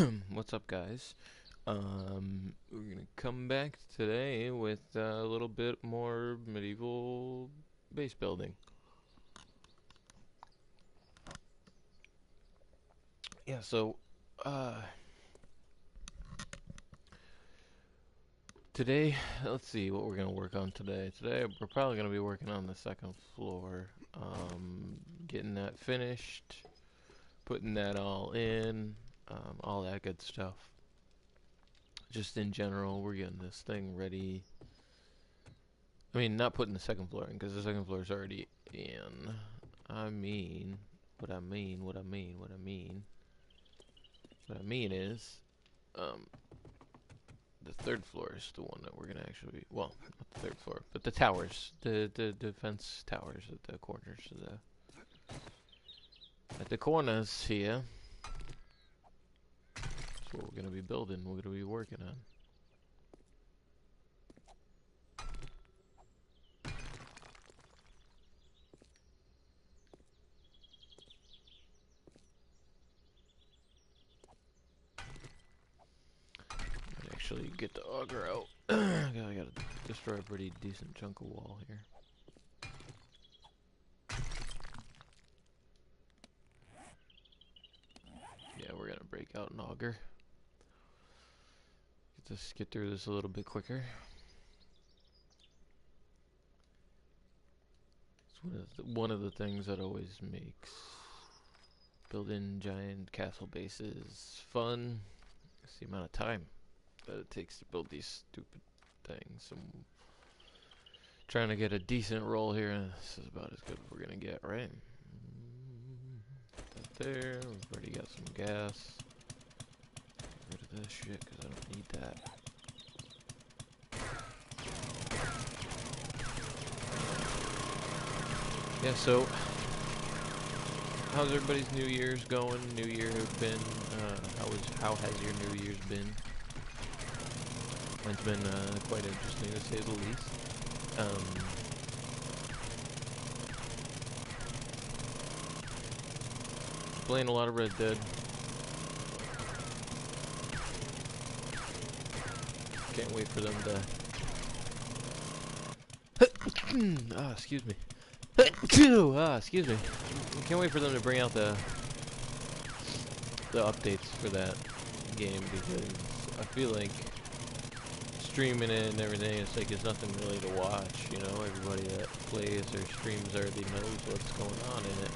What's up, guys? We're gonna come back today with a little bit more medieval base building. Yeah, uh, today, let's see what we're gonna work on today. Today, we're probably gonna be working on the second floor, getting that finished, putting that all in, all that good stuff. Just in general, we're getting this thing ready. I mean, not putting the second floor in because the second floor is already in. I mean, what I mean, what I mean, what I mean, what I mean is, um, the third floor is the one that we're gonna actually, well, not the third floor, but the towers, the defense towers at the corners of at the corners here. That's what we're gonna be building. We're gonna be working on. Actually, get the auger out. I gotta destroy a pretty decent chunk of wall here. Yeah, we're gonna break out an auger. Get through this a little bit quicker. It's one of the things that always makes building giant castle bases fun. It's the amount of time that it takes to build these stupid things. I'm trying to get a decent roll here, and this is about as good as we're gonna get, right? That there. We've already got some gas. Get rid of this shit because I don't need that. Yeah, so how's everybody's New Year's going? New Year have been how has your New Year's been? Mine's been quite interesting to say the least. Playing a lot of Red Dead. Can't wait for them to excuse me. Excuse me. Can't wait for them to bring out the updates for that game because I feel like streaming it and everything, it's like there's nothing really to watch, you know? Everybody that plays or streams already knows what's going on in it.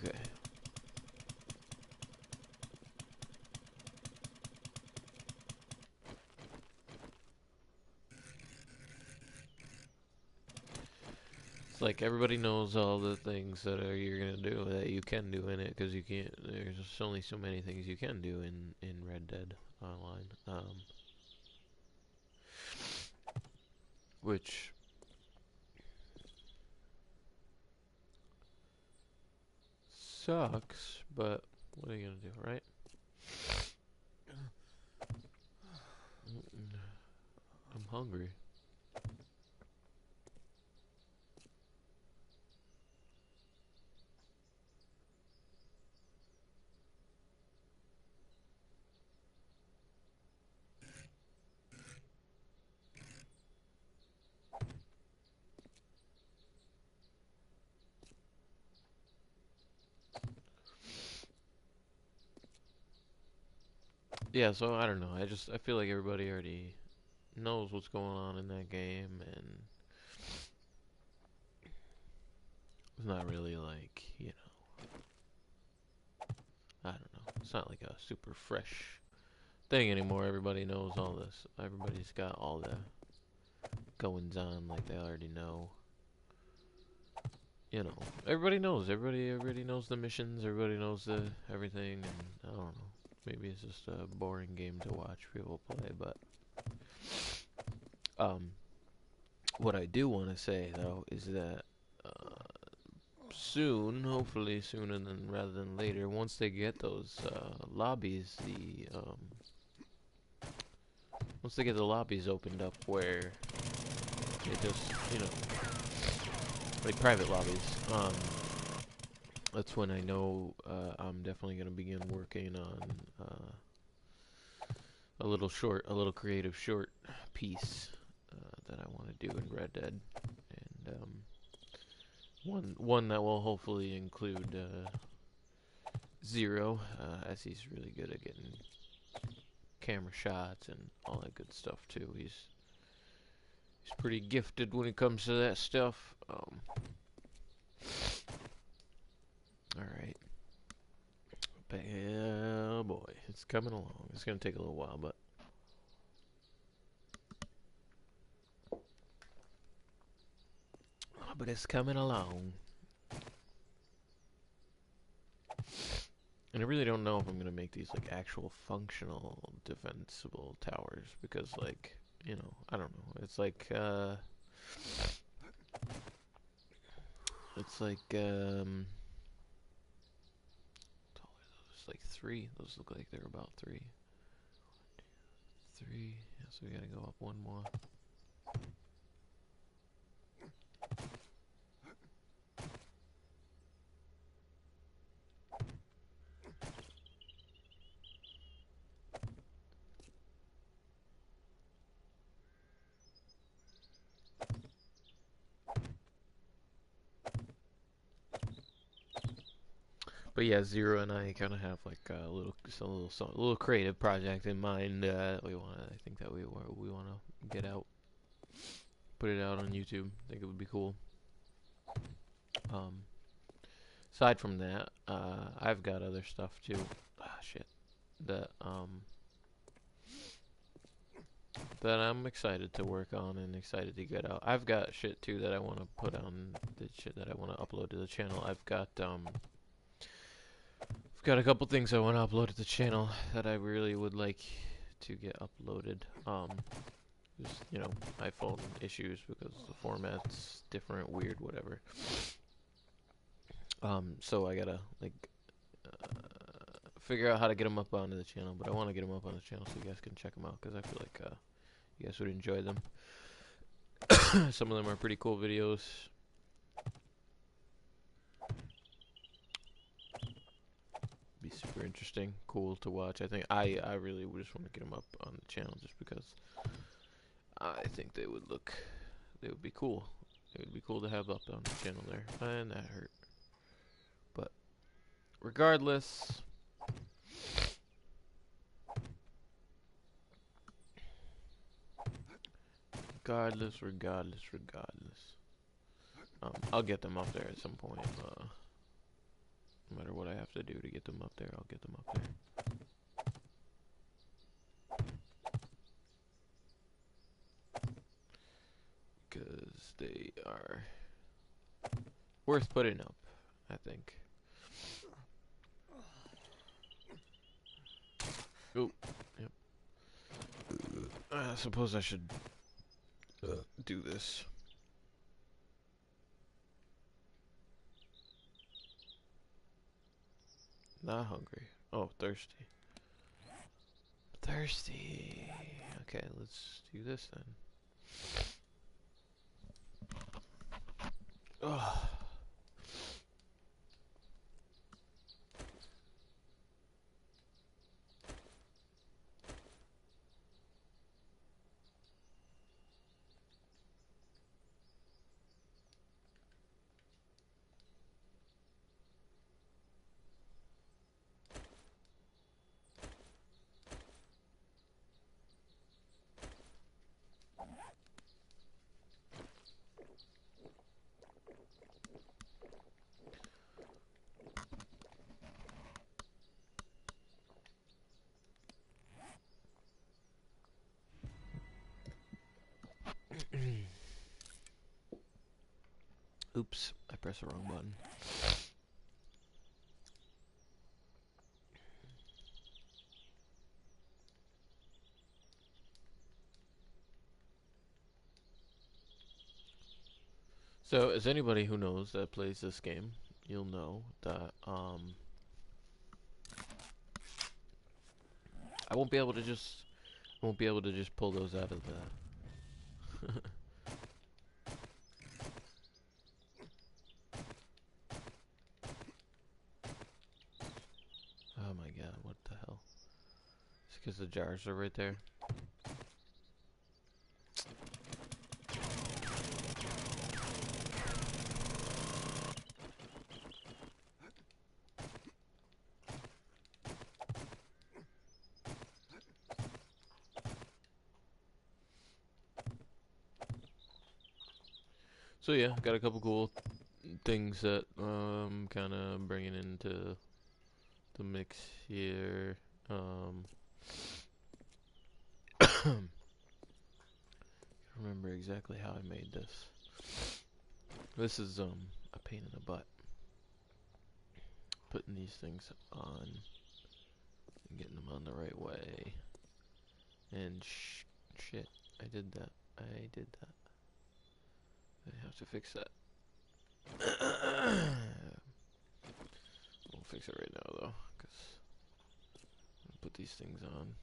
Okay. It's like everybody knows all the things that you're gonna do that you can do in it because you can't. There's just only so many things you can do in Red Dead Online, which sucks. But what are you gonna do, right? I'm hungry. Yeah, so I don't know. I feel like everybody already knows what's going on in that game, and it's not really like, I don't know. It's not like a super fresh thing anymore. Everybody knows all this. Everybody's got all the goings on like they already know. You know, everybody knows. Everybody knows the missions. Everybody knows the everything. And I don't know. Maybe it's just a boring game to watch people play. But um, what I do want to say though is that soon, hopefully sooner than rather than later, once they get those lobbies, once they get the lobbies opened up where they just, like private lobbies, that's when I know I'm definitely gonna begin working on a little creative short piece that I want to do in Red Dead, and one that will hopefully include Zero, as he's really good at getting camera shots and all that good stuff too. He's pretty gifted when it comes to that stuff. All right, but yeah, boy, it's coming along. It's gonna take a little while, but it's coming along. And I really don't know if I'm gonna make these like actual functional defensible towers because, like, I don't know. It's like it's like three. Those look like they're about three. Three. Yeah, so we gotta go up one more. But yeah, Zero and I kind of have like a little creative project in mind. I think that we want to get out, put it out on YouTube. I think it would be cool. Aside from that, I've got other stuff too. Ah, shit. That that I'm excited to work on and excited to get out. I've got shit too that I want to put on the shit that I want to upload to the channel. I've got a couple things I want to upload to the channel that I really would like to get uploaded. Just, iPhone issues because the format's different, weird, whatever. So I gotta figure out how to get them up onto the channel, but I want to get them up on the channel so you guys can check them out because I feel like you guys would enjoy them. Some of them are pretty cool videos. Be super interesting, cool to watch. I think I really just want to get them up on the channel just because I think they would be cool. It would be cool to have up on the channel there, and that hurt. But regardless, regardless, I'll get them up there at some point. No matter what I have to do to get them up there, I'll get them up there. Because they are worth putting up, I think. Oh, yep. I suppose I should do this. Not hungry. Oh, thirsty. Thirsty. Okay, let's do this then. Ugh. Oops, I pressed the wrong button. So, as anybody who knows that plays this game, you'll know that I won't be able to just pull those out of the. Oh my god, what the hell? It's because the jars are right there. So yeah, got a couple cool things that kind of bringing into the mix here. I remember exactly how I made this. This is a pain in the butt. Putting these things on and getting them on the right way. And shit, I did that. I have to fix that. We'll fix it right now though, because I'll put these things on.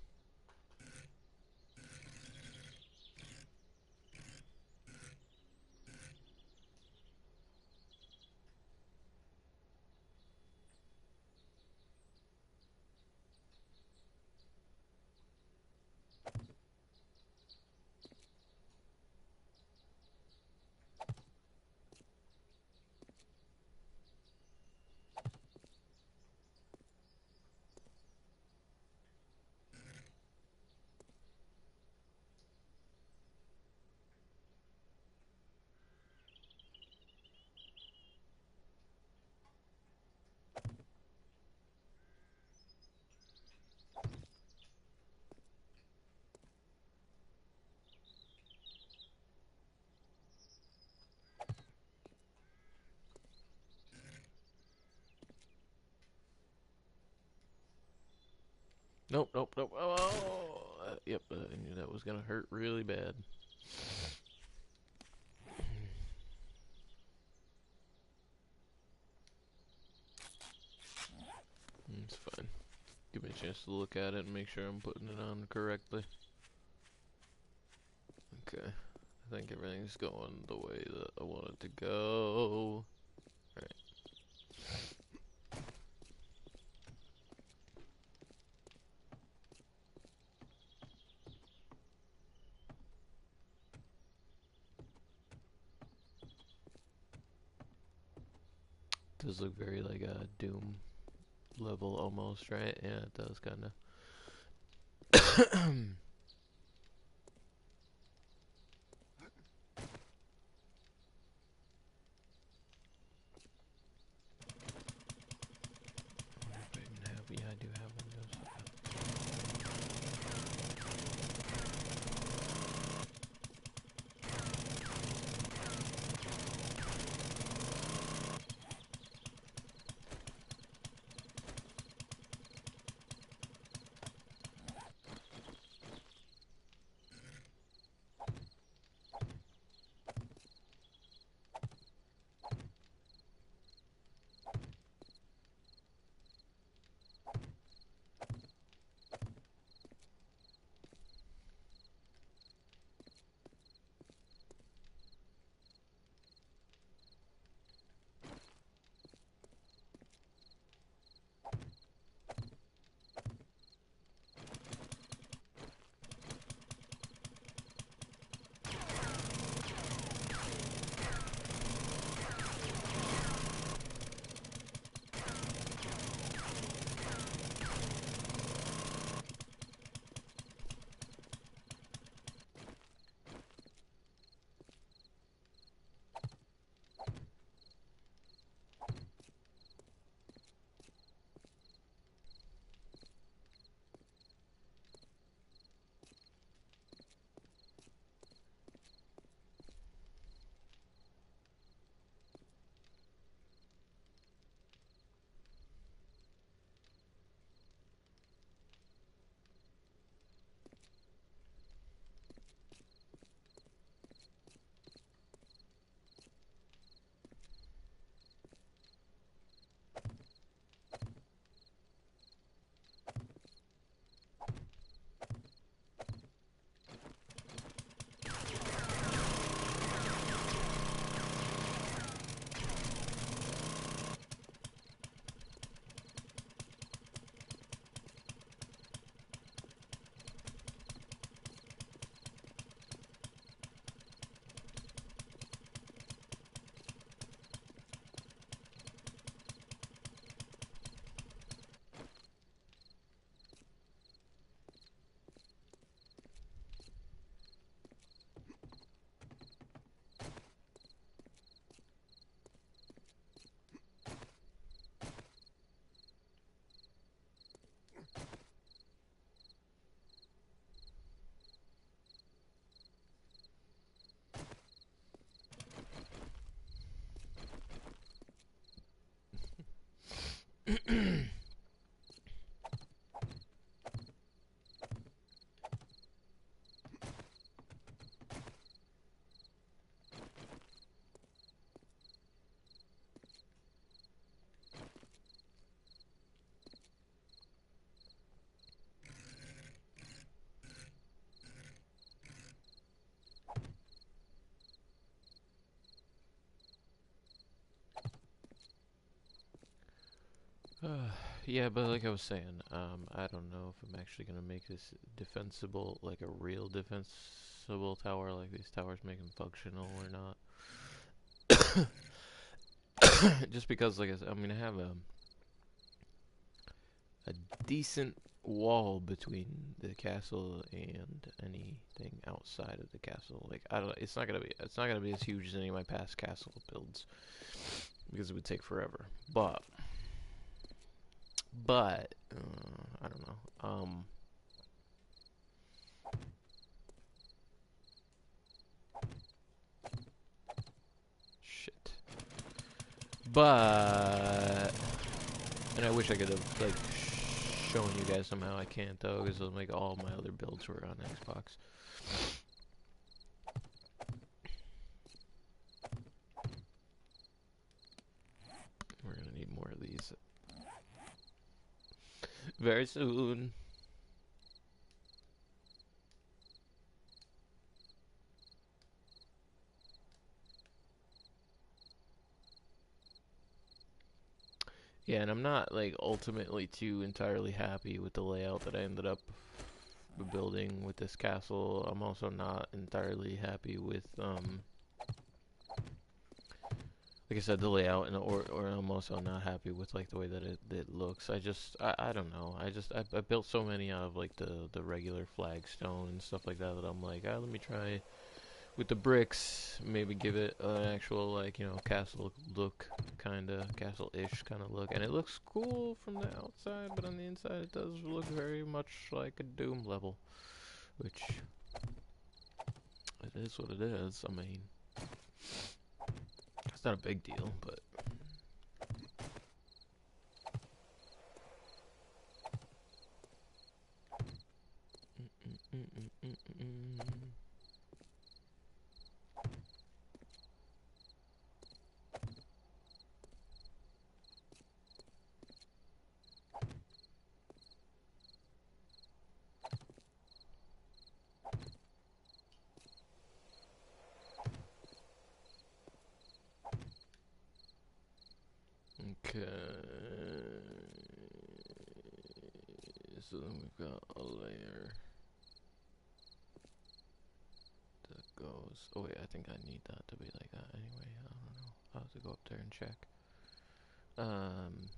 Nope, nope, nope. Oh, yep, I knew that was gonna hurt really bad. It's fine. Give me a chance to look at it and make sure I'm putting it on correctly. Okay. I think everything's going the way that I want it to go. Alright. Does look very like a Doom level almost, right? Yeah, it does kinda. Yeah, I do have Windows. Yeah, but like I was saying, I don't know if I'm actually gonna make this defensible, like a real defensible tower, like these towers make them functional or not. Just because, like I said, I mean, I have a decent wall between the castle and anything outside of the castle. Like I don't, it's not gonna be as huge as any of my past castle builds because it would take forever. But I don't know. Shit. But and I wish I could have like shown you guys somehow. I can't though because like all my other builds were on Xbox. We're gonna need more of these very soon. Yeah, and I'm not like ultimately too entirely happy with the layout that I ended up building with this castle. I'm also not entirely happy with like I said, the layout, and or I'm also not happy with like the way that it looks. I don't know. I built so many out of like the regular flagstone and stuff like that that I'm like, let me try with the bricks, maybe give it an actual like castle look, kind of castle-ish kind of look, and it looks cool from the outside, but on the inside it does look very much like a Doom level, which it is what it is. I mean, it's not a big deal, but okay. So then we've got a layer that goes. Oh wait, I think I need that to be like that anyway. I don't know. I'll have to go up there and check. Um.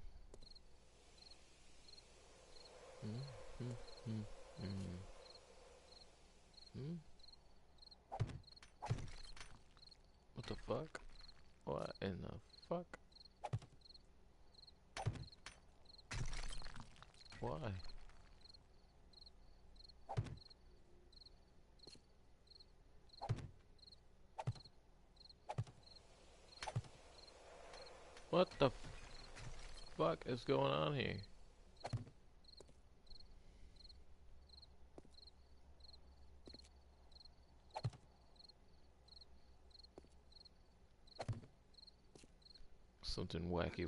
Hmm, hmm, hmm, hmm, hmm. What the fuck? What in the fuck? Why? What the fuck is going on here? Something wacky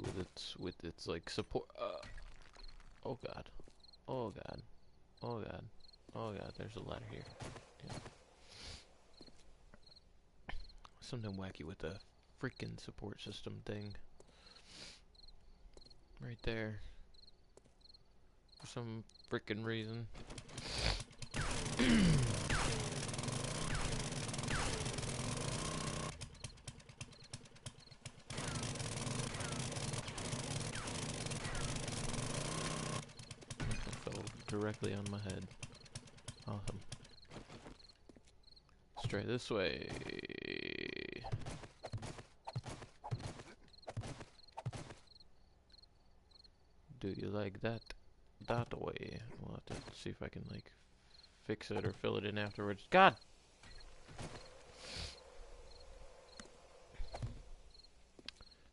with its like support. Oh god. Oh god. Oh god. Oh god. There's a ladder here. Yeah. Something wacky with the freaking support system thing. Right there. For some freaking reason. It fell directly on my head. Awesome. Straight this way. Do you like that? That way. We'll have to see if I can like fix it or fill it in afterwards. God!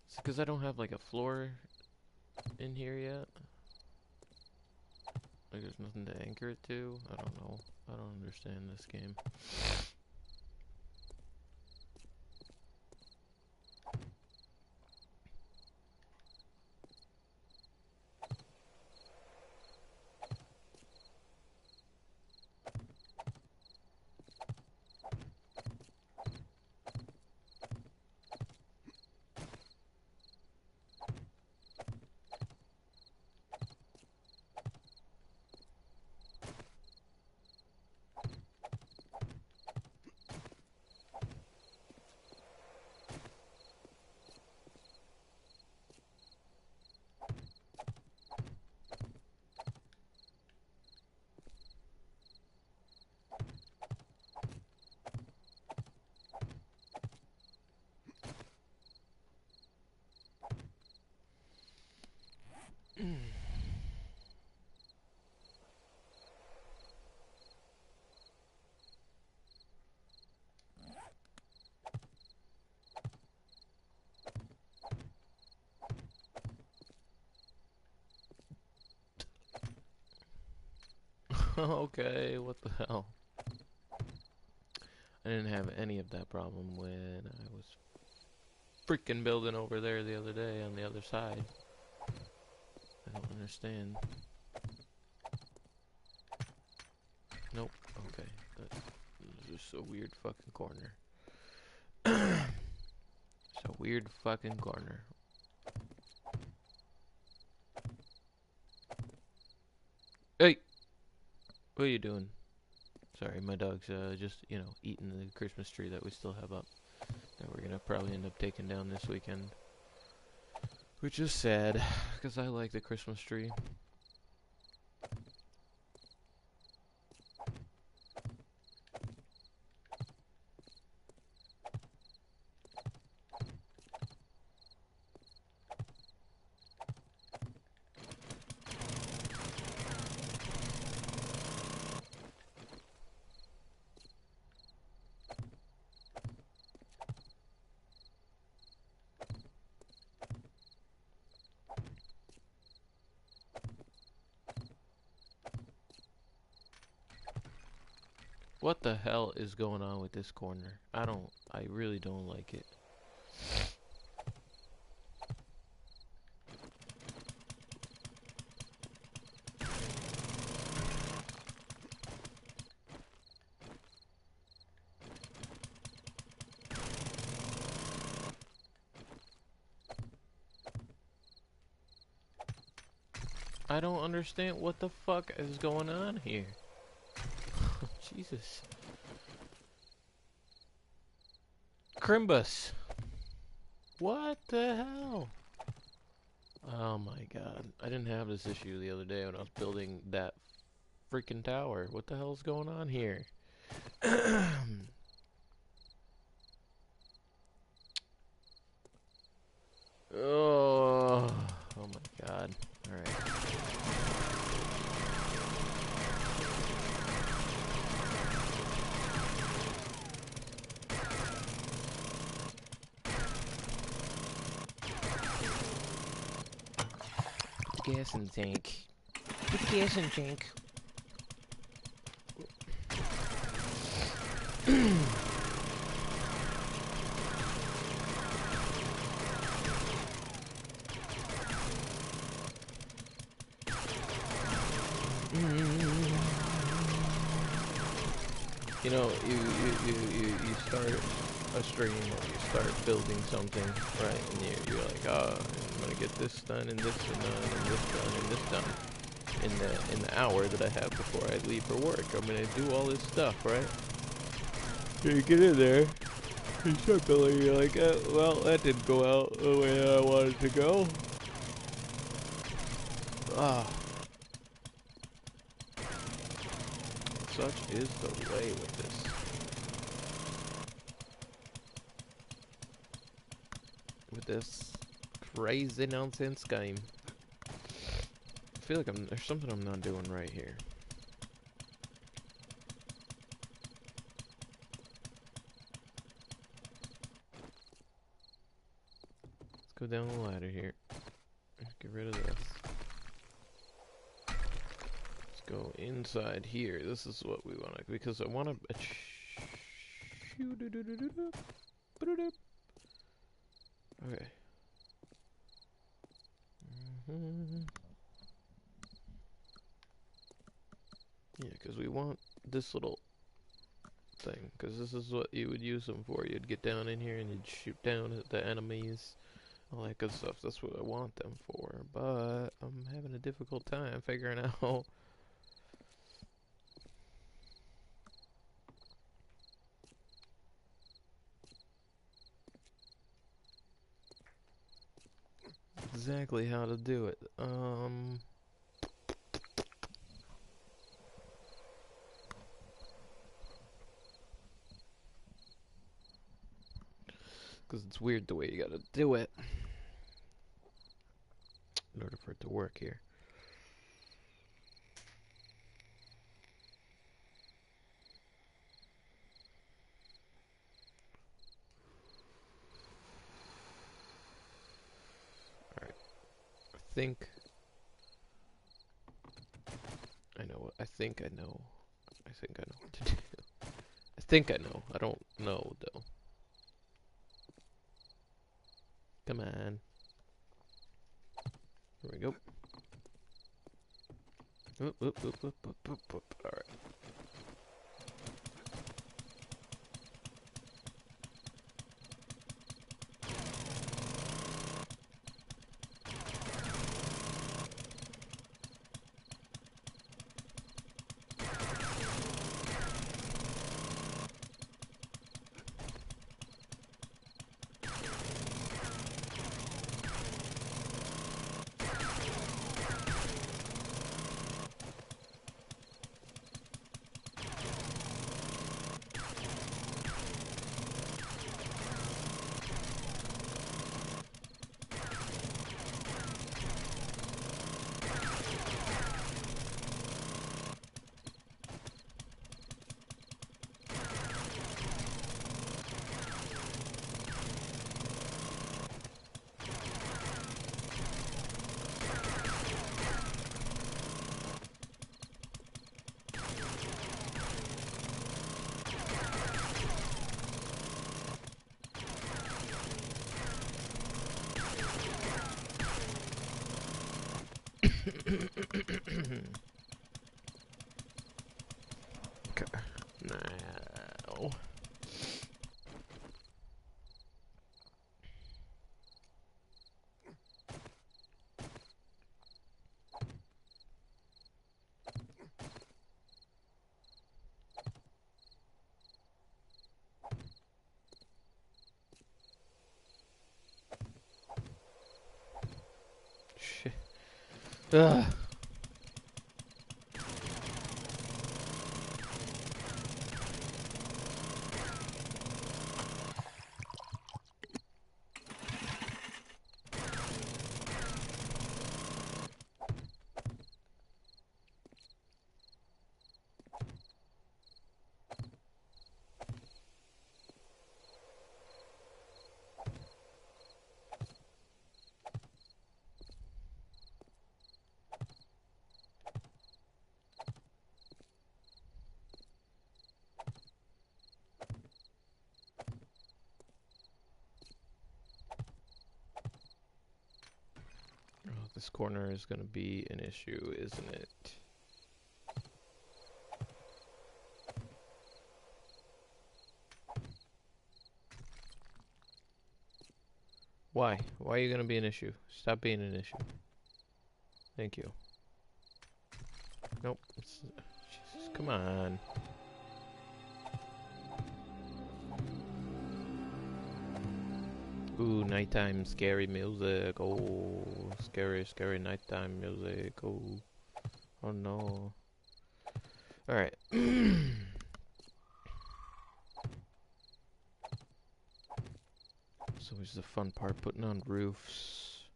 It's because I don't have like a floor in here yet. Like there's nothing to anchor it to. I don't know. I don't understand this game. Okay, what the hell? I didn't have any of that problem when I was freaking building over there the other day on the other side. I don't understand. Nope. Okay. That's just a weird fucking corner. It's a weird fucking corner. Hey! What are you doing? Sorry, my dog's just, eating the Christmas tree that we still have up. That we're gonna probably end up taking down this weekend. Which is sad, because I like the Christmas tree. What the hell is going on with this corner? I really don't like it. I don't understand what the fuck is going on here. Jesus. Crimbus. What the hell? Oh my god. I didn't have this issue the other day when I was building that freaking tower. What the hell's going on here? Oh my god. Alright. Gas in the tank. Put the gas in the tank. You know, you start a stream or you start building something, right? And you're like, I'm gonna get this done and this done and this done and this done in the hour that I have before I leave for work. I'm gonna do all this stuff, right? So you get in there, you start building, you're like, well, that didn't go out the way I wanted it to go. Such is the way with this. With this crazy nonsense game. I feel like there's something I'm not doing right here. Let's go down the ladder here. Get rid of this. Let's go inside here. This is what we want to, because I want to. Okay. Yeah, because we want this little thing, because this is what you would use them for. You'd get down in here and you'd shoot down at the enemies, all that good stuff. That's what I want them for, but I'm having a difficult time figuring out exactly how to do it. Because it's weird the way you gotta do it. in order for it to work here. Alright. I think I know what I think I know. I think I know what to do. I think I know. I don't know though. Come on. Here we go. Whoop, whoop, whoop, whoop, whoop, whoop, whoop. Alright. Okay. Now. Shit. Ugh. Oh, this corner is going to be an issue, isn't it? Why? Why are you going to be an issue? Stop being an issue. Thank you. Nope. Jesus, come on. Ooh, nighttime scary music. Oh, scary, scary nighttime music. Oh, oh no. Alright. So here's the fun part, putting on roofs.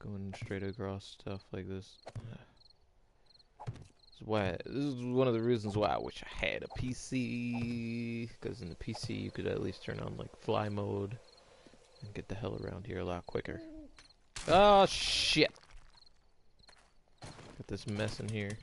Going straight across stuff like this. This is one of the reasons why I wish I had a PC. Because in the PC you could at least turn on like fly mode. And get the hell around here a lot quicker. Oh shit! Got this mess in here.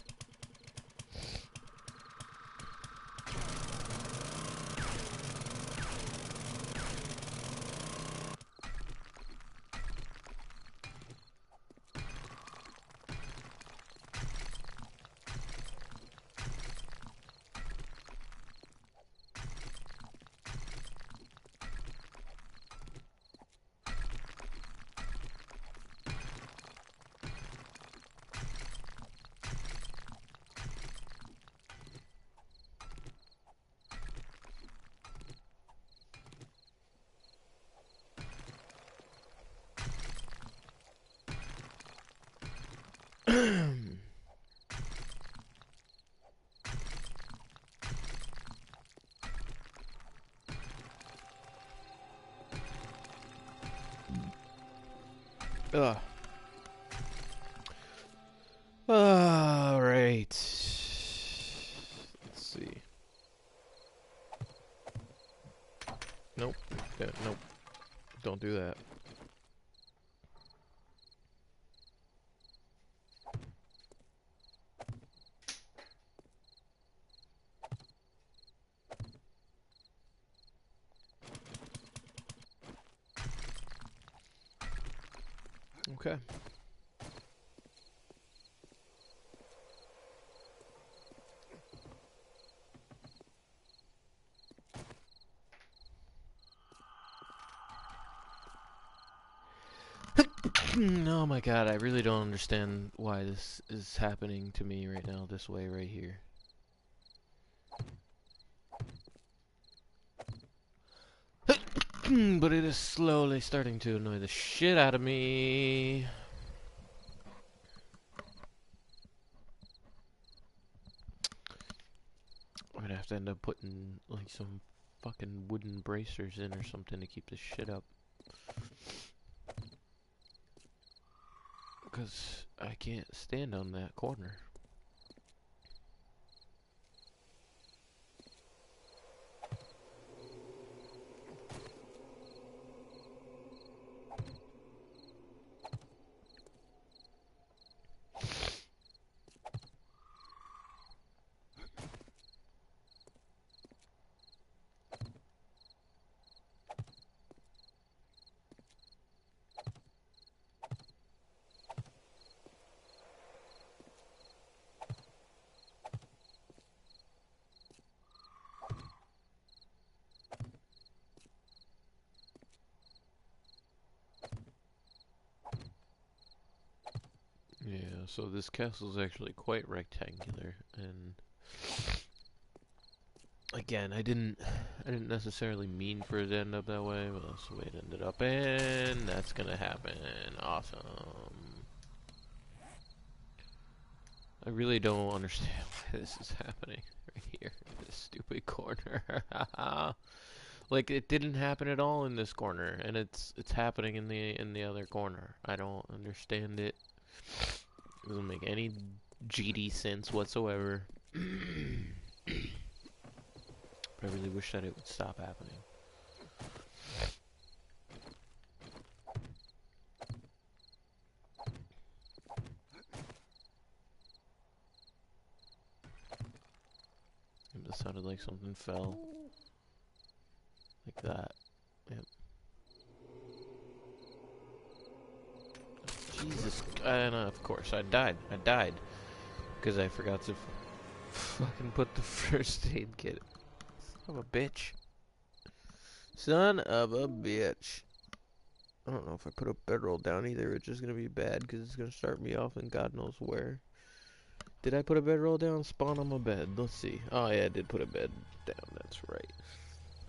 Ugh. Yeah, nope. Don't do that. Okay. Oh my god, I really don't understand why this is happening to me right now, this way right here. But it is slowly starting to annoy the shit out of me. I'm gonna have to end up putting like some fucking wooden bracers in or something to keep this shit up. Because I can't stand on that corner. Yeah, so this castle is actually quite rectangular, and again, I didn't necessarily mean for it to end up that way, but that's the way it ended up, and that's gonna happen. Awesome. I really don't understand why this is happening right here, in this stupid corner. Like it didn't happen at all in this corner, and it's happening in the other corner. I don't understand it. It doesn't make any GD sense whatsoever. But I really wish that it would stop happening. It sounded like something fell. Like that. Yep. Jesus. And of course, I died. I died. Because I forgot to fucking put the first aid kit. Son of a bitch. Son of a bitch. I don't know if I put a bedroll down either. It's just going to be bad because it's going to start me off and God knows where. Did I put a bedroll down? Spawn on my bed. Let's see. Oh, yeah, I did put a bed down. That's right.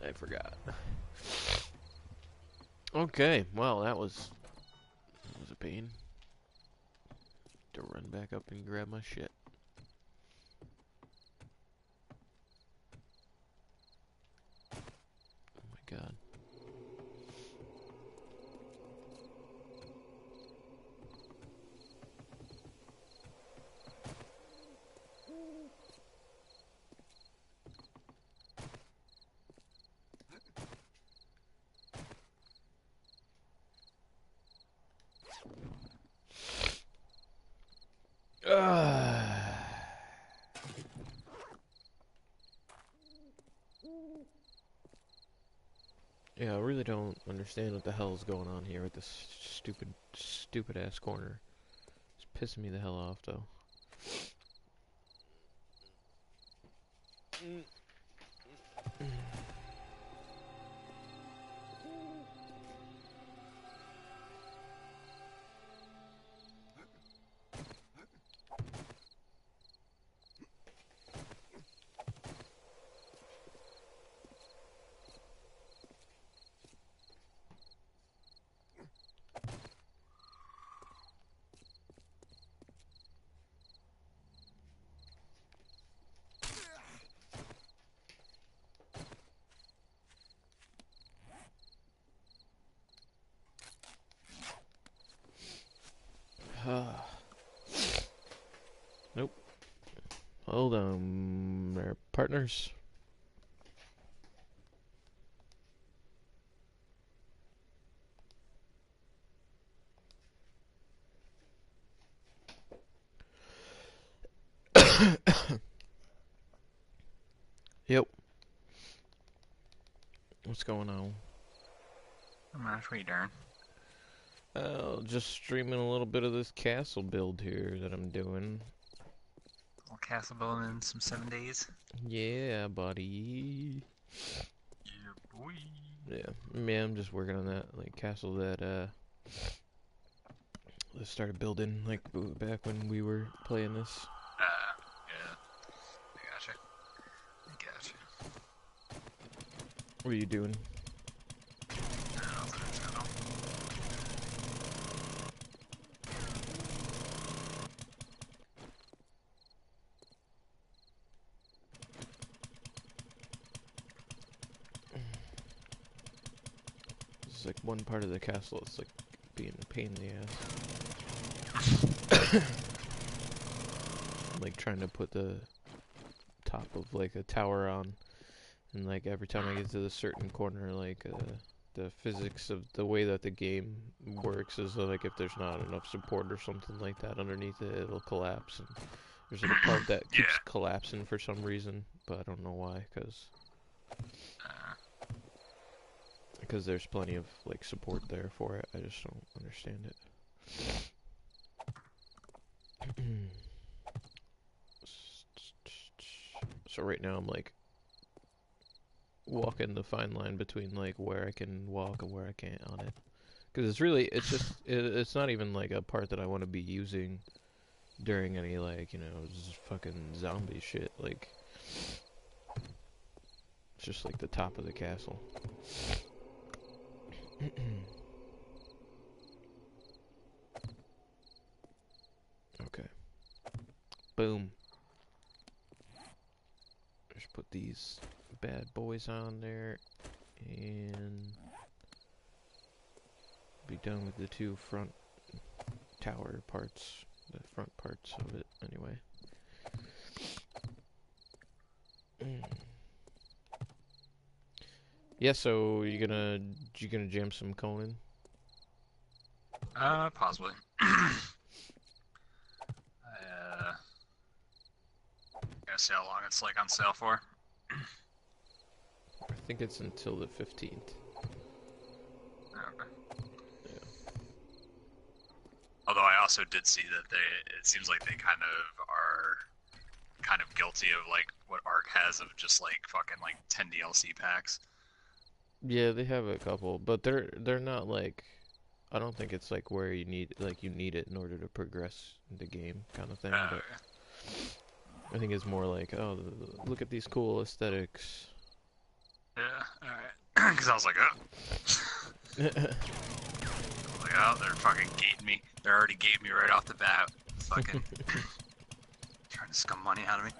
I forgot. Okay, well, that was a pain. To run back up and grab my shit. Oh my god. Yeah, I really don't understand what the hell is going on here with this stupid ass corner. It's pissing me the hell off, though. Nope. Hold on, our partners. What's going on? I'm not sure what you're doing. Just streaming a little bit of this castle build here that I'm doing. A little castle building in some 7 days. Yeah, buddy. Yeah, boy. Yeah, man, I'm just working on that like castle that started building like back when we were playing this. Yeah. I gotcha. I gotcha. What are you doing? It's like one part of the castle. It's like being a pain in the ass. Like trying to put the top of like a tower on, and like every time I get to the certain corner, like the physics of the way that the game works is like if there's not enough support or something like that underneath it, it'll collapse. And there's like a part that keeps Yeah. collapsing for some reason, but I don't know why, because there's plenty of like support there for it. I just don't understand it. So right now I'm like walking the fine line between like where I can walk and where I can't on it. Because it's just, it's not even like a part that I want to be using during any like, just fucking zombie shit. Like, it's just like the top of the castle. Okay. Boom. Just put these bad boys on there and be done with the two front tower parts, the front parts of it anyway. Yeah, so you gonna jam some Conan? Possibly. I gotta see how long it's like on sale for. I think it's until the 15th. Okay. Yeah. Although I also did see that it seems like they are kind of guilty of like what Ark has of just like fucking like 10 DLC packs. Yeah, they have a couple, but they're not like, I don't think it's like where you need it in order to progress the game kind of thing, but I think it's more like, oh, look at these cool aesthetics. Yeah, alright. Because I was like, oh. Like, oh, they're fucking gating me. They already gated me right off the bat. Fucking trying to scum money out of me.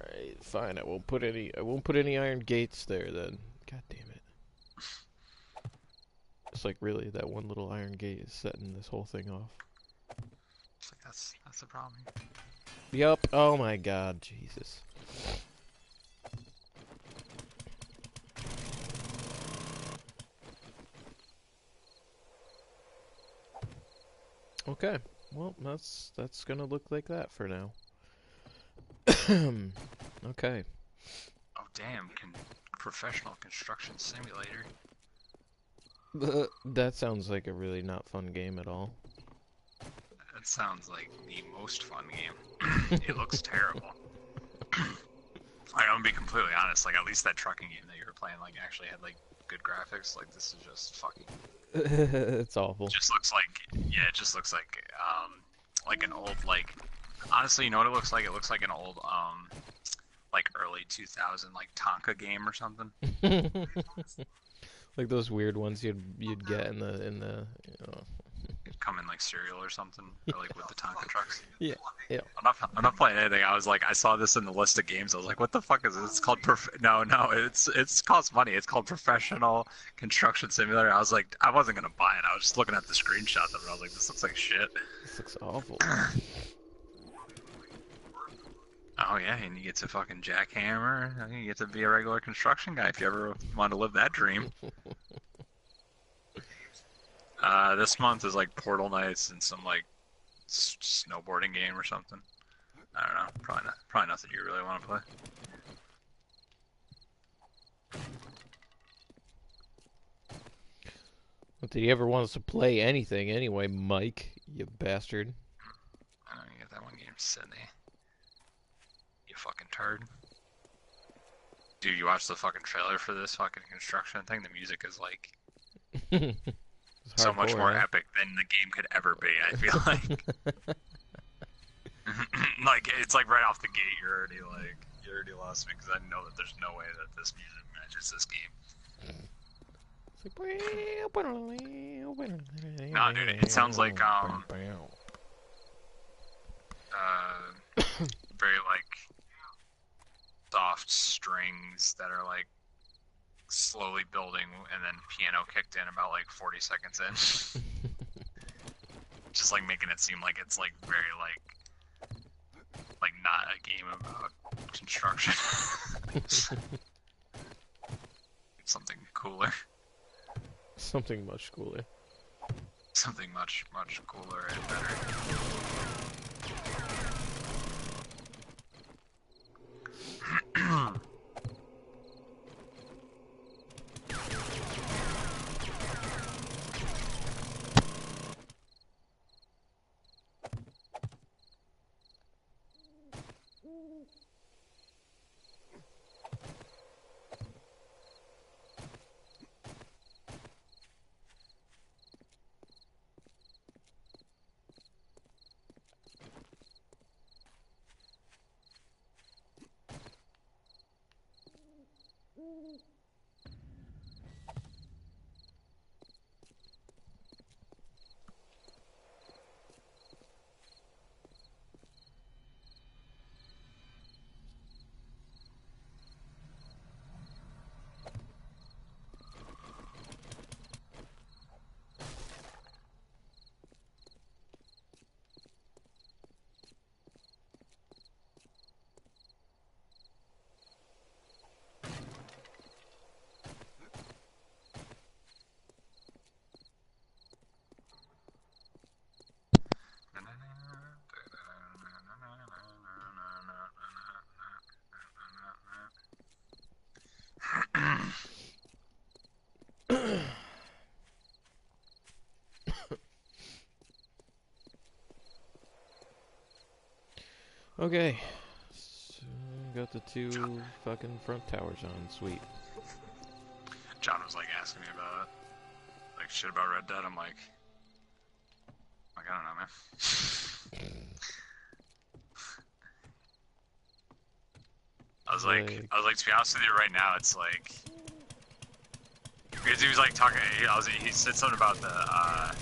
Alright, fine. I won't put any iron gates there then. God damn it. It's like really that one little iron gate is setting this whole thing off. It's like that's the problem. Yup. Oh my god, Jesus. Okay. Well, that's gonna look like that for now. Okay. Oh damn! Professional construction simulator. That sounds like a really not fun game at all. That sounds like the most fun game. It looks terrible. I'm gonna be completely honest. Like at least that trucking game that you were playing, like actually had like good graphics. Like this is just fucking. It's awful. It just looks like it just looks like an old like. Honestly, you know what it looks like? It looks like an old like early 2000 like Tonka game or something. Like those weird ones you'd get in the Come in like cereal or something, or like with the Tonka trucks. yeah, yeah. I'm not playing anything. I was like, I saw this in the list of games. I was like, what the fuck is this? It's called no, it's costs money. It's called Professional Construction Simulator. I was like, I wasn't gonna buy it. I was just looking at the screenshots of it. I was like, this looks like shit. This looks awful. Oh yeah, and you get to fucking jackhammer. You get to be a regular construction guy if you ever want to live that dream. This month is like Portal Nights and some like snowboarding game or something. I don't know. Probably not. Probably nothing you really want to play. But did he ever want us to play anything anyway, Mike? You bastard. I don't get that one game, Sydney. You fucking turd. Dude, you watched the fucking trailer for this fucking construction thing? The music is like so much more epic than the game could ever be, I feel like. Like, it's like right off the gate, you already lost me because I know that there's no way that this music matches this game. Nah, dude, it sounds like very like soft strings that are like slowly building, and then piano kicked in about like 40 seconds in. Just like making it seem like it's like very like not a game about construction. Something cooler. Something much cooler. Something much cooler and better. Okay. So, got the two fucking front towers on. Sweet. John was like asking me about it. Like shit about Red Dead. I'm like I don't know, man. I was like, to be honest with you, right now, it's like, because he was like talking, he said something about the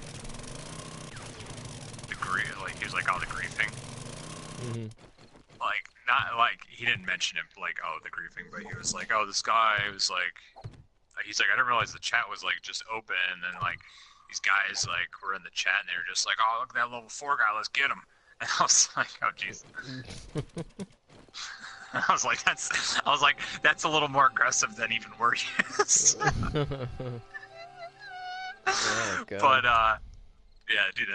grief, like he was like, oh, the griefing. Mm-hmm. Like, not like he didn't mention it, like, oh, the griefing, but he was like, oh, this guy was like, he's like, I didn't realize the chat was like just open, and then like these guys like were in the chat, and they were just like, oh, look at that level 4 guy, let's get him. And I was like, oh, jeez. I was like, that's a little more aggressive than even word use. Oh, but yeah, dude,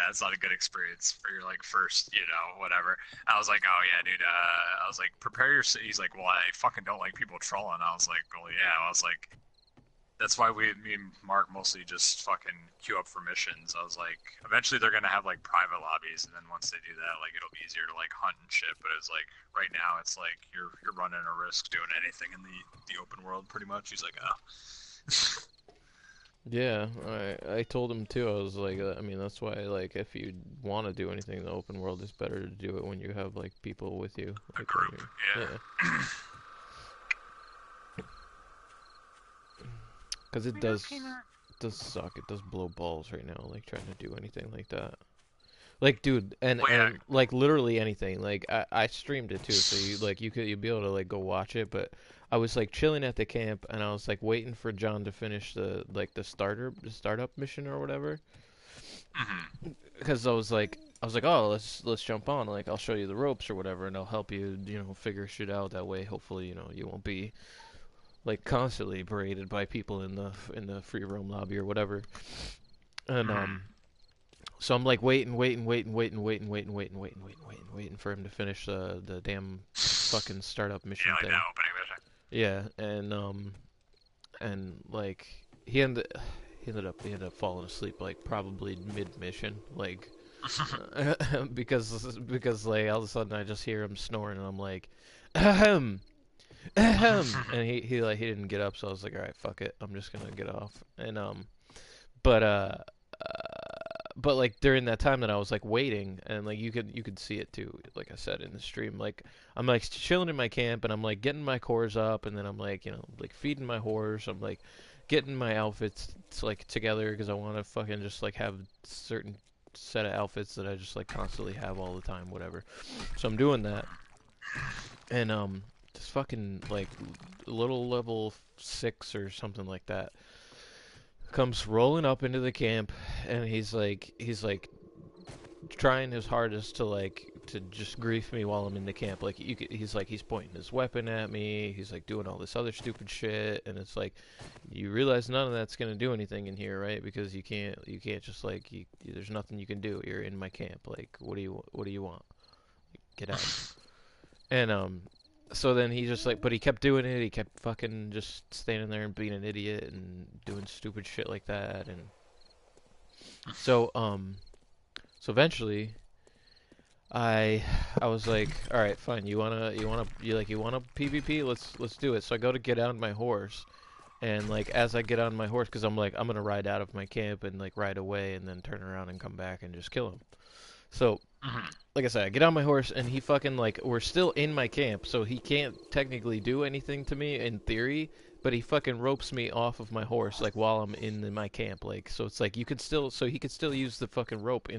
it's not a good experience for your like first, whatever. I was like, oh yeah, dude. I was like, prepare your. He's like, well, I fucking don't like people trolling. I was like, well, yeah. I was like, that's why me and Mark mostly just fucking queue up for missions. I was like, eventually they're gonna have like private lobbies, and then once they do that, like it'll be easier to like hunt and shit. But it's like right now, it's like you're running a risk doing anything in the open world, pretty much. He's like, oh. Yeah, I told him too. I was like, I mean, that's why, like, if you want to do anything in the open world, it's better to do it when you have like people with you. A like, group, yeah. Because it does suck. It does blow balls right now, like trying to do anything like that. Like, dude, and like literally anything. Like, I streamed it too, so you'd be able to like go watch it. But I was like chilling at the camp, and I was like waiting for John to finish the startup mission or whatever. Because I was like, oh, let's jump on. Like, I'll show you the ropes or whatever, and I'll help you, figure shit out. That way, hopefully, you won't be like constantly berated by people in the free roam lobby or whatever. And So I'm like waiting for him to finish the damn fucking startup mission Yeah, like thing. that opening mission. Yeah, and like he ended up falling asleep like probably mid mission, like because like all of a sudden I just hear him snoring and I'm like ahem ahem and he didn't get up, so I was like, all right, fuck it, I'm just gonna get off. And but but like during that time that I was like waiting, and like you could see it too, like I said in the stream, like I'm like chilling in my camp and I'm like getting my cores up, and then I'm like, like feeding my horse, I'm like getting my outfits like together because I want to fucking just like have certain set of outfits that I just like constantly have all the time, whatever. So I'm doing that, and this fucking like little level 6 or something like that comes rolling up into the camp, and he's like trying his hardest to just grief me while I'm in the camp. Like he's pointing his weapon at me. He's like doing all this other stupid shit, and it's like you realize none of that's gonna do anything in here, right? Because you can't just like there's nothing you can do. You're in my camp. Like what do you want? Get out. And so then he just like, but he kept doing it. He kept fucking just standing there and being an idiot and doing stupid shit like that. And so so eventually I I was like, all right, fine. You wanna PvP? Let's do it. So I go to get on my horse, and like as I get on my horse, because I'm like I'm gonna ride out of my camp and like ride away and then turn around and come back and just kill him. So like I said, I get on my horse and he fucking like we're still in my camp, so he can't technically do anything to me in theory, but he fucking ropes me off of my horse like while I'm in my camp, like so it's like he could still use the fucking rope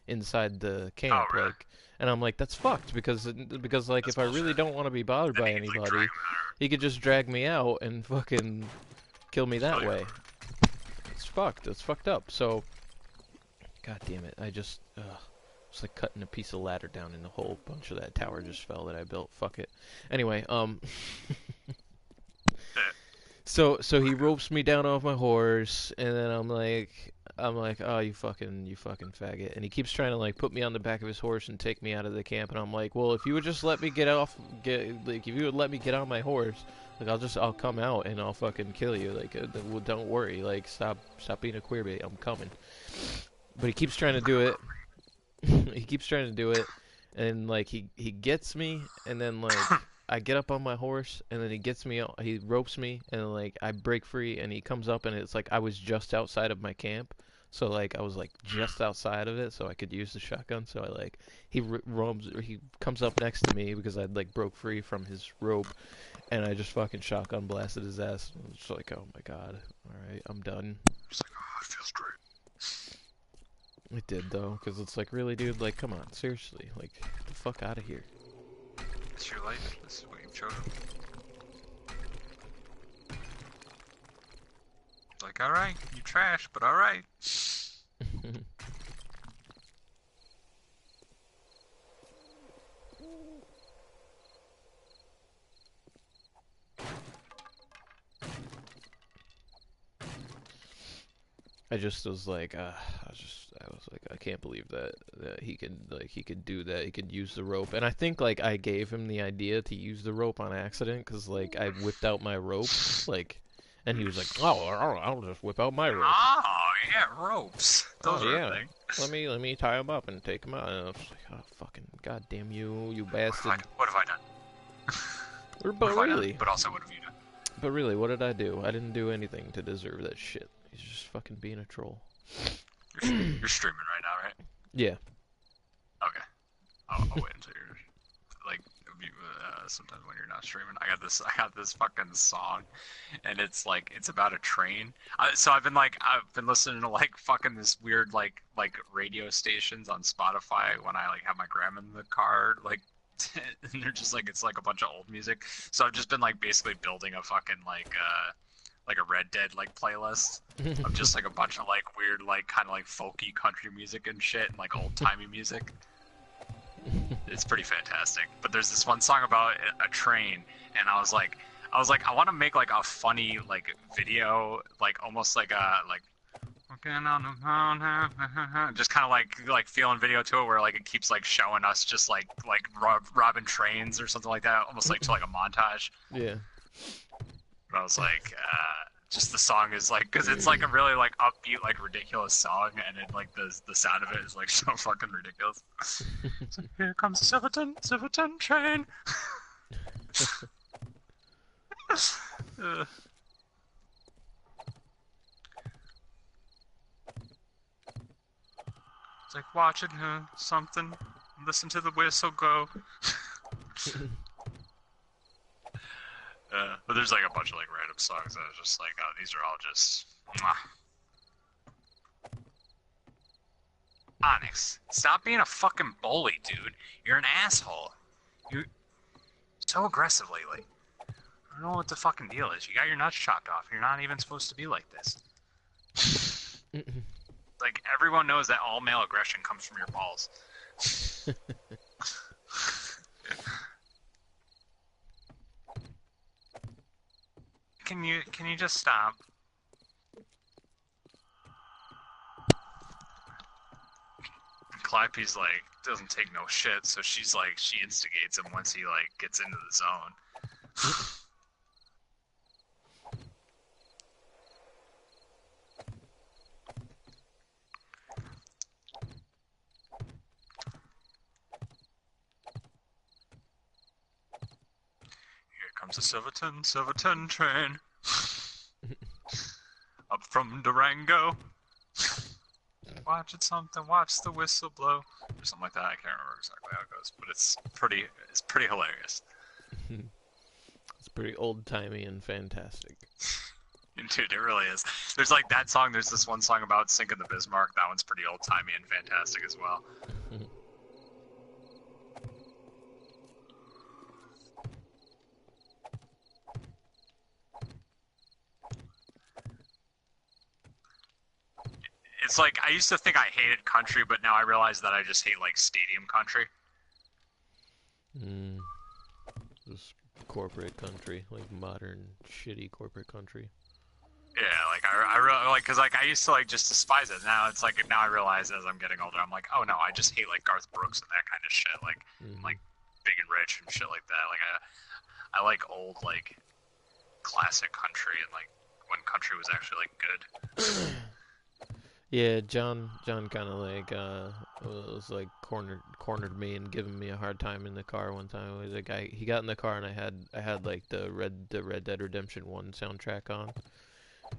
inside the Oh, camp, really? like, and I'm like that's fucked because like That's if I really bullshit. don't want to be bothered Then by he could like drag anybody, him out he could just drag me out and fucking kill me or kill that you. way. It's fucked up. So god damn it, I just it's like cutting a piece of ladder down and the whole bunch of that tower just fell that I built. Fuck it. Anyway, so he ropes me down off my horse, and then I'm like, oh you fucking faggot, and he keeps trying to like put me on the back of his horse and take me out of the camp, and I'm like, well, if you would just let me if you would let me get on my horse, like I'll come out and I'll fucking kill you, like well, don't worry, like stop being a queerbait, I'm coming. But he keeps trying to do it. He keeps trying to do it, and like he gets me, and then like I get up on my horse, and then he ropes me, and like I break free, and he comes up, and it's like I was just outside of my camp, so like I was like just outside of it, so I could use the shotgun. So I like he comes up next to me because I'd like broke free from his rope, and I just fucking shotgun blasted his ass. It's like, oh my god, all right, I'm done. It's like, oh, it feels great. It did though, because it's like, really, dude, like, come on, seriously, like, get the fuck out of here. It's your life. This is what you've chosen. Like, alright, you trash, but alright. I just was like, I was like, I can't believe that he could do that. He could use the rope, and I think like I gave him the idea to use the rope on accident, because like I whipped out my rope, like, and he was like, oh, I'll just whip out my rope. Oh, yeah, ropes. Those Oh are yeah, a thing. let me tie him up and take him out. And I was like, oh fucking goddamn you bastard. What have I done? But What have I done? really, But also, what have you done? what did I do? I didn't do anything to deserve that shit. He's just fucking being a troll. You're streaming right now, right? Yeah. Okay. I'll wait until you're like sometimes when you're not streaming. I got this fucking song, and it's like it's about a train. So I've been listening to like fucking this weird like radio stations on Spotify when I like have my grandma in the car, like, and they're just like it's like a bunch of old music. So I've just been like basically building a fucking like a Red Dead like playlist of just like a bunch of like weird like kind of like folky country music and shit and like old timey music. It's pretty fantastic. But there's this one song about a train, and I was like, I want to make like a funny like video, like almost like a like walking on the mountain, just kind of like feeling video to it, where like it keeps like showing us just like robbing trains or something like that, almost like to like a montage. Yeah. But I was like, just the song is like, because it's like a really like upbeat, like ridiculous song, and it like the sound of it is like so fucking ridiculous. So here comes the Silverton train. It's like watching something, listen to the whistle go. But there's like a bunch of like random songs that are just like, oh, these are all just. Mwah. Onyx, stop being a fucking bully, dude. You're an asshole. You're so aggressive lately. I don't know what the fucking deal is. You got your nuts chopped off. You're not even supposed to be like this. Like, everyone knows that all male aggression comes from your balls. Can you just stop? Calliope's like doesn't take no shit, so she's like she instigates him once he like gets into the zone. Here comes the Silverton train. Up from Durango. Watch the whistle blow, or something like that. I can't remember exactly how it goes, but it's pretty hilarious. It's pretty old-timey and fantastic. Dude, it really is. There's like that song, there's this one song about sinking the Bismarck, that one's pretty old-timey and fantastic as well. It's like, I used to think I hated country, but now I realize that I just hate, like, stadium country. Just corporate country, like modern, shitty corporate country. Yeah, like, I really, like, because, like, I used to, like, just despise it. Now it's like, now I realize as I'm getting older, I'm like, oh, no, I just hate, like, Garth Brooks and that kind of shit. Like Big and Rich and shit like that. Like, I like old, like, classic country and, like, when country was actually, like, good. Yeah, John kind of like was like cornered me and giving me a hard time in the car one time. It was a guy, he got in the car and I had like the Red Dead Redemption 1 soundtrack on.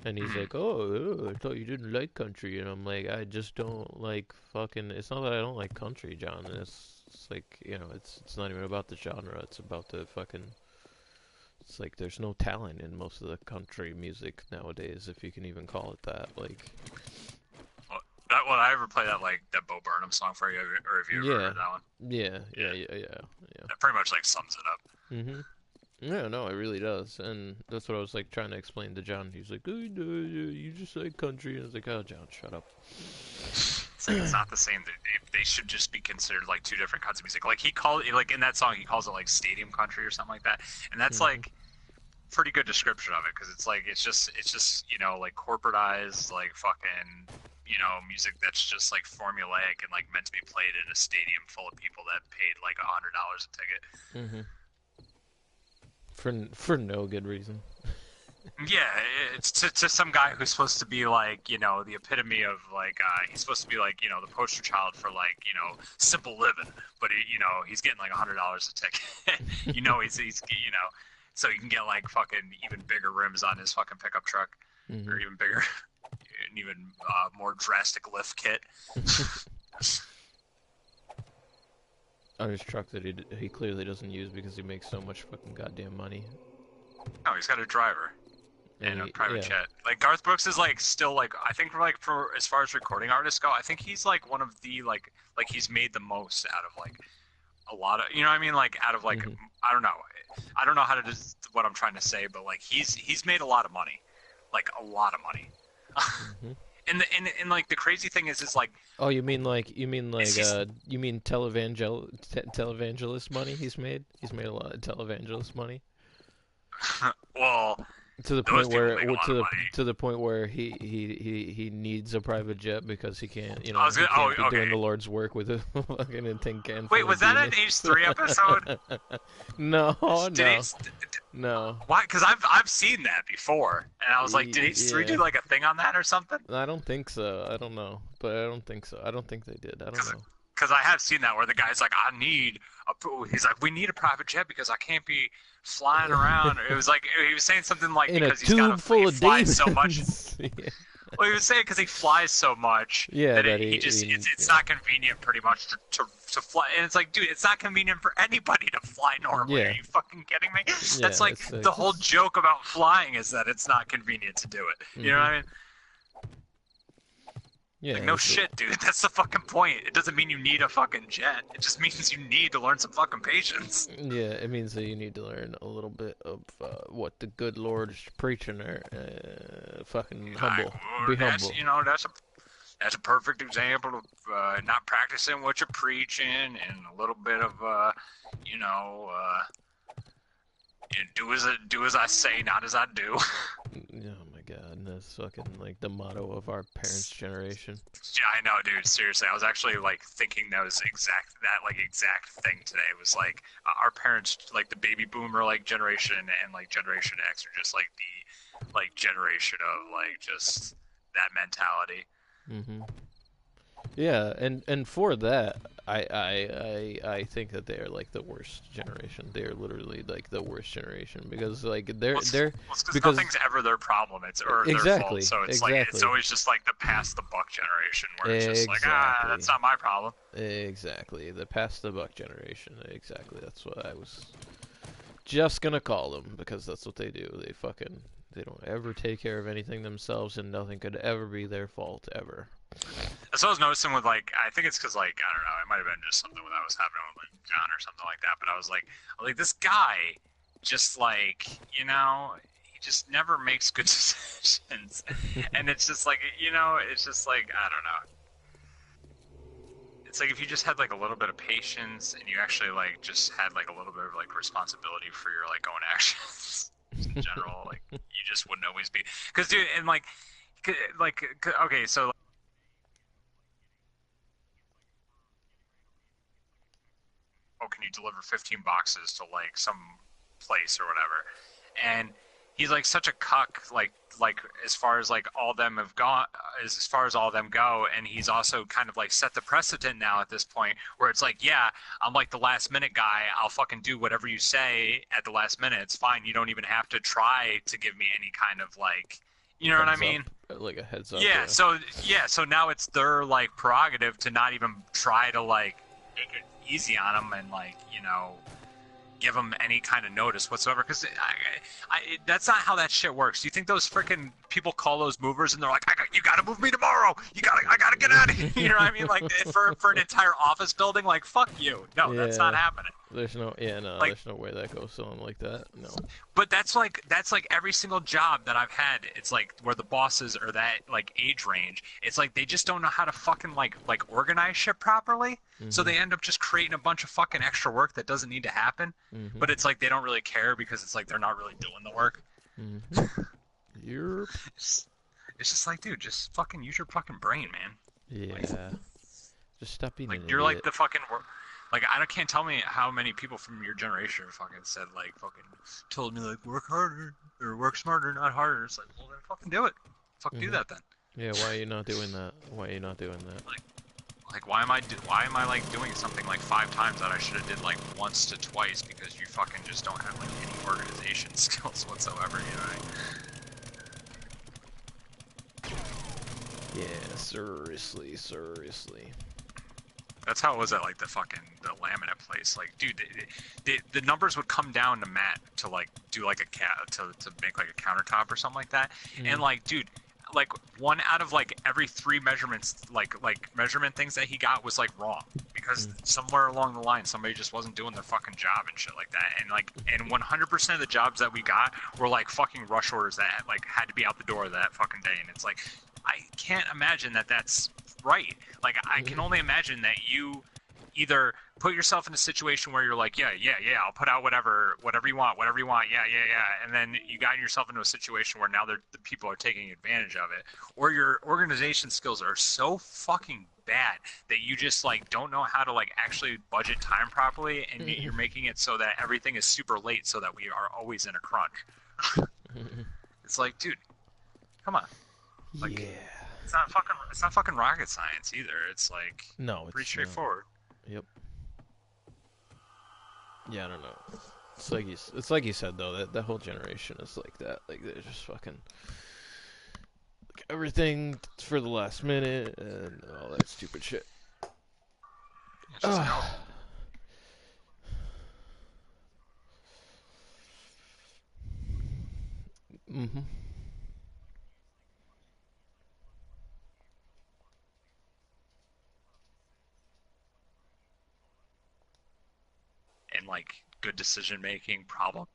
And he's like, "Oh, I thought you didn't like country." And I'm like, "I just don't like fucking, it's not that I don't like country, John. It's like, you know, it's not even about the genre. It's about the fucking, it's like there's no talent in most of the country music nowadays, if you can even call it that. Like, Well, I ever play that like that Bo Burnham song for you, or have you ever heard that one? Yeah. That pretty much like sums it up. Yeah, no, it really does, and that's what I was like trying to explain to John. He's like, "Oh, no, you just like country," and I was like, "Oh, John, shut up." It's like, it's not the same. They should just be considered like two different kinds of music. Like like in that song, he calls it like stadium country or something like that, and that's like pretty good description of it, because it's like it's just you know, like corporatized, like fucking, you know, music that's just like formulaic and like meant to be played in a stadium full of people that paid like $100 a ticket. For no good reason. Yeah, it's to some guy who's supposed to be like, you know, the epitome of like, he's supposed to be like, you know, the poster child for like, you know, simple living, but you know, he's getting like $100 a ticket. You know, he's you know, so he can get like fucking even bigger rims on his fucking pickup truck, or even bigger, and even more drastic lift kit. On his truck that he clearly doesn't use because he makes so much fucking goddamn money. No, he's got a driver and a private jet. Like Garth Brooks is like still like, I think for as far as recording artists go, I think he's like one of the like he's made the most out of like a lot of, you know what I mean, like out of like I don't know how to what I'm trying to say, but like he's made a lot of money, like a lot of money. And like the crazy thing is like, oh, you mean televangelist money? He's made a lot of televangelist money. Well, To the Those point people where make a lot of money. to the point where he needs a private jet because he can't, I was he gonna, oh, can't be doing okay. the Lord's work with a fucking tin can Wait, full of was that an demons. H3 episode? No, Did no, H? no. Why? Because I've seen that before, and I was like, did H3 do Yeah, like a thing on that or something? I don't think so. I don't know, but I don't think so. I don't think they did. I don't know. Because I have seen that where the guy's like, I need he's like, we need a private jet because I can't be flying around. It was like he was saying something like In a because he's got tube full he of flies demons. so much. Yeah. Well, he was saying because he flies so much Yeah, that that he just it's yeah. not convenient pretty much to fly. And it's like, dude, it's not convenient for anybody to fly normally. Yeah. Are you fucking kidding me? Yeah, That's like it's the whole just joke about flying is that it's not convenient to do it. You know what I mean? yeah. Like, no it's shit, dude. That's the fucking point. It doesn't mean you need a fucking jet. It just means you need to learn some fucking patience. Yeah, it means that you need to learn a little bit of what the good Lord's preaching there. Fucking humble. Be humble. You know, that's a perfect example of not practicing what you're preaching and a little bit of you know, do as I say, not as I do. Oh my god, and that's fucking like the motto of our parents' generation. Yeah, I know, dude. Seriously, I was actually like thinking that exact thing today. It was like our parents, like the baby boomer like generation and like Generation X, are just like the like generation of like just that mentality. Yeah, and for that, I think that they are like the worst generation. They are literally like the worst generation because like they're Because because nothing's ever their problem. It's or their exactly fault. So it's exactly like it's always just like the pass the buck generation where it's just like that's not my problem. exactly the pass the buck generation. Exactly, that's what I was just gonna call them because that's what they do. They don't ever take care of anything themselves, and nothing could ever be their fault ever. That's what I was noticing with like I think it's because like I don't know, it might have been just something that was happening with like John or something like that. But I was like this guy just like he just never makes good decisions, and it's just like it's just like I don't know. It's like if you just had like a little bit of patience and you actually like just had like a little bit of like responsibility for your like own actions in general, like you just wouldn't always be because dude and like okay so. Oh, can you deliver 15 boxes to like some place or whatever? And he's like such a cuck, like as far as like all them have gone, as far as all them go, and he's also kind of like set the precedent now at this point where it's like, yeah, I'm like the last minute guy. I'll fucking do whatever you say at the last minute. It's fine. You don't even have to try to give me any kind of like, you know what I mean? Like a heads up. Yeah. So now it's their like prerogative to not even try to like make it easy on them and like give them any kind of notice whatsoever because that's not how that shit works. Do you think those freaking people call those movers and they're like, you gotta move me tomorrow, I gotta get out of here, you know what I mean? Like for an entire office building, like fuck you. No, that's not happening. There's no there's no way that goes something like that. No. But that's like every single job that I've had. It's like where the bosses are that like age range. It's like they just don't know how to fucking like organize shit properly. So they end up just creating a bunch of fucking extra work that doesn't need to happen. But it's like they don't really care because it's like they're not really doing the work. Yep. It's just like, dude, just fucking use your fucking brain, man. Yeah. Like, just stop being like an you're idiot. like the fucking like can't tell me how many people from your generation fucking said like fucking told me like work harder or work smarter, not harder. It's like, well then fucking do it. Fuck do that then. Yeah, why are you not doing that? Why are you not doing that? Like why am I like doing something like 5 times that I should have did like once to twice because you fucking just don't have like any organization skills whatsoever, you know what I mean? Yeah, seriously. That's how it was at like the laminate place. Like, dude, the numbers would come down to Matt to like do like to make like a countertop or something like that. And like, dude, like 1 out of like every 3 measurements, like measurement things that he got was like wrong because somewhere along the line somebody just wasn't doing their fucking job and shit like that. And like, and 100% of the jobs that we got were like fucking rush orders that like had to be out the door that fucking day. And it's like, I can't imagine that that's right. Like I can only imagine that you either put yourself in a situation where you're like, yeah, I'll put out whatever you want, yeah, and then you got yourself into a situation where now the people are taking advantage of it, or your organization skills are so fucking bad that you just like don't know how to like actually budget time properly, and you're making it so that everything is super late, so that we are always in a crunch. It's like, dude, come on, like. Yeah. It's not fucking rocket science either. It's like No, pretty it's not. straightforward. Yep. Yeah, I don't know. It's like you said though, that whole generation is like that. Like they're just fucking like, everything for the last minute and all that stupid shit. It's just how Ah. Mhm. and like good decision making, problem